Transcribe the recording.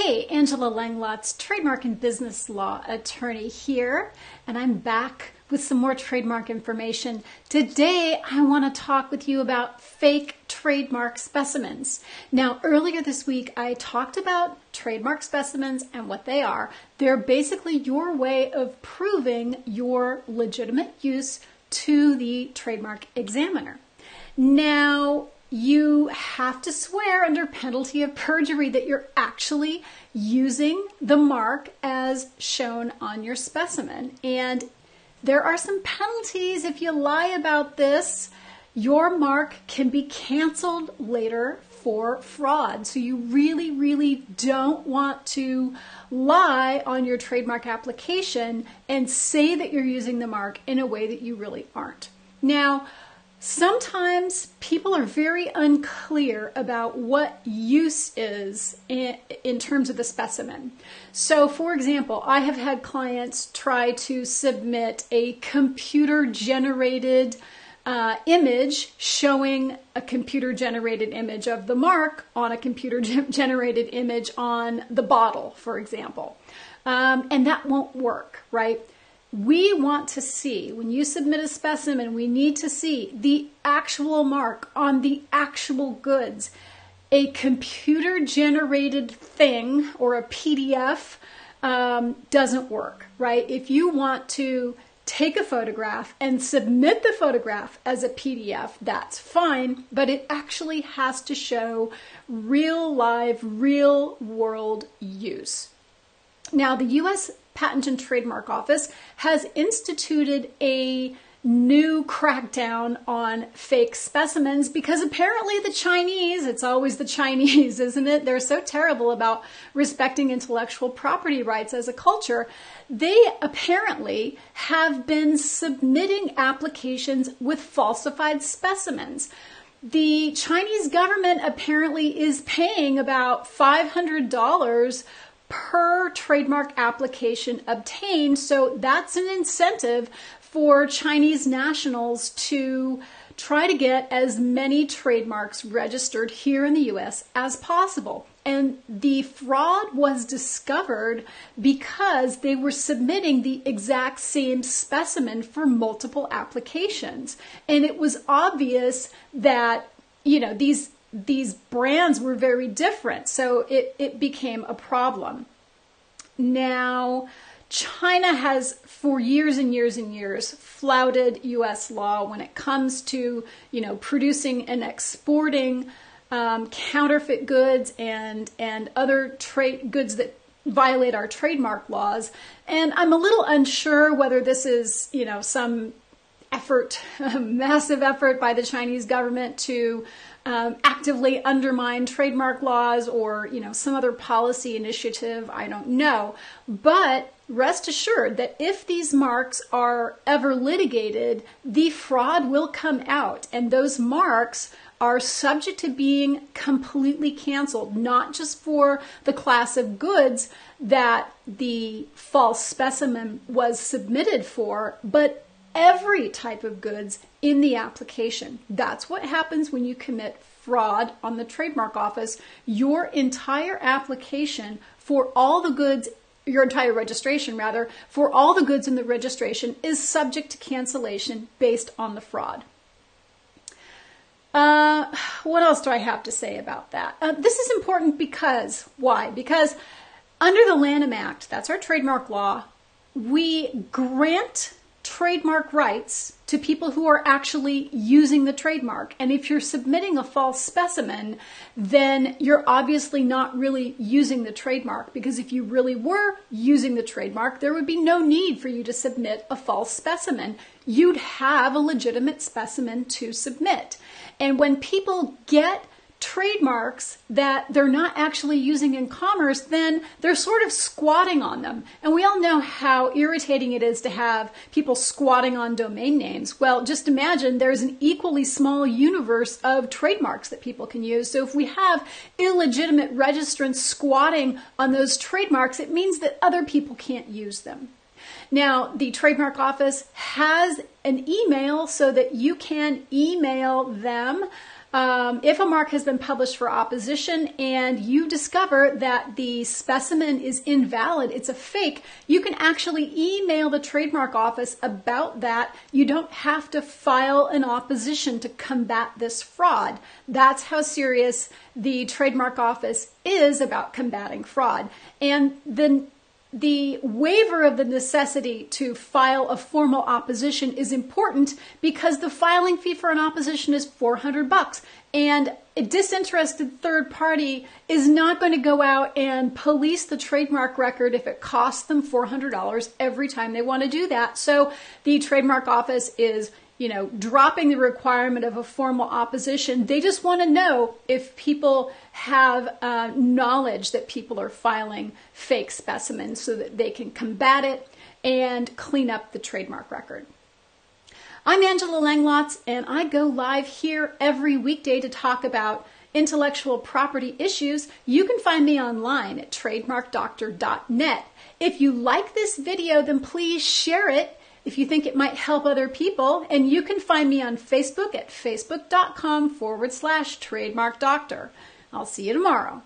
Hey, Angela Langlotz, trademark and business law attorney here, and I'm back with some more trademark information. Today, I want to talk with you about fake trademark specimens. Now, earlier this week, I talked about trademark specimens and what they are. They're basically your way of proving your legitimate use to the trademark examiner. Now, you have to swear under penalty of perjury that you're actually using the mark as shown on your specimen. And there are some penalties if you lie about this. Your mark can be canceled later for fraud. So you really don't want to lie on your trademark application and say that you're using the mark in a way that you really aren't. Now, sometimes people are very unclear about what use is in terms of the specimen. So, for example, I have had clients try to submit a computer-generated image showing a computer-generated image of the mark on a computer-generated image on the bottle, for example. And that won't work, right? We want to see, when you submit a specimen, we need to see the actual mark on the actual goods. A computer-generated thing or a PDF doesn't work, right? If you want to take a photograph and submit the photograph as a PDF, that's fine, but it actually has to show real live, real world use. Now, the U.S. Patent and Trademark Office has instituted a new crackdown on fake specimens because apparently the Chinese, it's always the Chinese, isn't it? They're so terrible about respecting intellectual property rights as a culture. They apparently have been submitting applications with falsified specimens. The Chinese government apparently is paying about $500 per trademark application obtained. So that's an incentive for Chinese nationals to try to get as many trademarks registered here in the US as possible. And the fraud was discovered because they were submitting the exact same specimen for multiple applications. And it was obvious that, these brands were very different, so it became a problem. Now, China has for years and years flouted U.S. law when it comes to, producing and exporting counterfeit goods and other trade goods that violate our trademark laws. And I'm a little unsure whether this is, some effort, massive effort by the Chinese government to actively undermine trademark laws or, some other policy initiative. I don't know. But rest assured that if these marks are ever litigated, the fraud will come out, and those marks are subject to being completely canceled, not just for the class of goods that the false specimen was submitted for, but every type of goods in the application. That's what happens when you commit fraud on the Trademark Office. Your entire application for all the goods, your entire registration rather, for all the goods in the registration is subject to cancellation based on the fraud. What else do I have to say about that? This is important because, why? Because under the Lanham Act, that's our trademark law, we grant trademark rights to people who are actually using the trademark. And if you're submitting a false specimen, then you're obviously not really using the trademark, because if you really were using the trademark, there would be no need for you to submit a false specimen. You'd have a legitimate specimen to submit. And when people get trademarks that they're not actually using in commerce, then they're sort of squatting on them. And we all know how irritating it is to have people squatting on domain names. Well, just imagine there's an equally small universe of trademarks that people can use. So if we have illegitimate registrants squatting on those trademarks, it means that other people can't use them. Now, the Trademark Office has an email so that you can email them if a mark has been published for opposition and you discover that the specimen is invalid, it's a fake, you can actually email the Trademark Office about that. You don't have to file an opposition to combat this fraud. That's how serious the Trademark Office is about combating fraud. And then the waiver of the necessity to file a formal opposition is important because the filing fee for an opposition is $400, and a disinterested third party is not going to go out and police the trademark record if it costs them $400 every time they want to do that. So the Trademark Office is dropping the requirement of a formal opposition. They just want to know if people have knowledge that people are filing fake specimens so that they can combat it and clean up the trademark record. I'm Angela Langlotz, and I go live here every weekday to talk about intellectual property issues. You can find me online at TrademarkDoctor.net. If you like this video, then please share it if you think it might help other people. And you can find me on Facebook at facebook.com/TrademarkDoctor. I'll see you tomorrow.